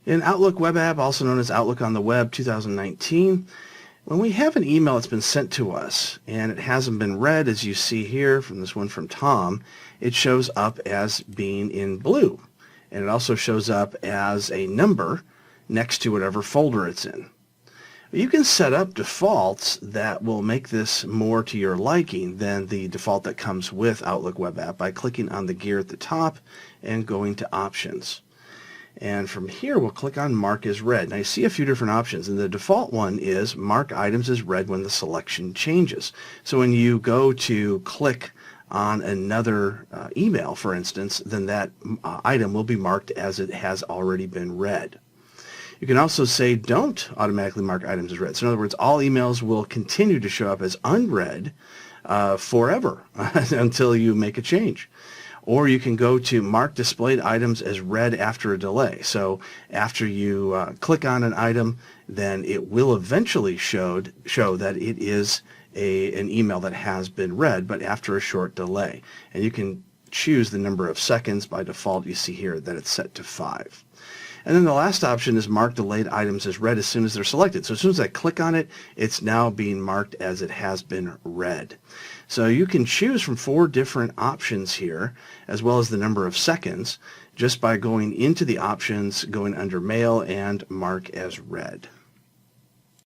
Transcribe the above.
In Outlook Web App, also known as Outlook on the Web 2019, when we have an email that's been sent to us and it hasn't been read, as you see here from this one from Tom, it shows up as being in blue. And it also shows up as a number next to whatever folder it's in. You can set up defaults that will make this more to your liking than the default that comes with Outlook Web App by clicking on the gear at the top and going to Options. And from here, we'll click on Mark as Read. Now, you see a few different options, and the default one is Mark items as read when the selection changes. So when you go to click on another email, for instance, then that item will be marked as it has already been read. You can also say don't automatically mark items as read. So in other words, all emails will continue to show up as unread forever until you make a change. Or you can go to mark displayed items as read after a delay. So after you click on an item, then it will eventually show that it is an email that has been read, but after a short delay. And you can choose the number of seconds. By default, you see here that it's set to 5. And then the last option is mark delayed items as read as soon as they're selected. So as soon as I click on it, it's now being marked as it has been read. So you can choose from 4 different options here, as well as the number of seconds, just by going into the options, going under Mail, and Mark as Read.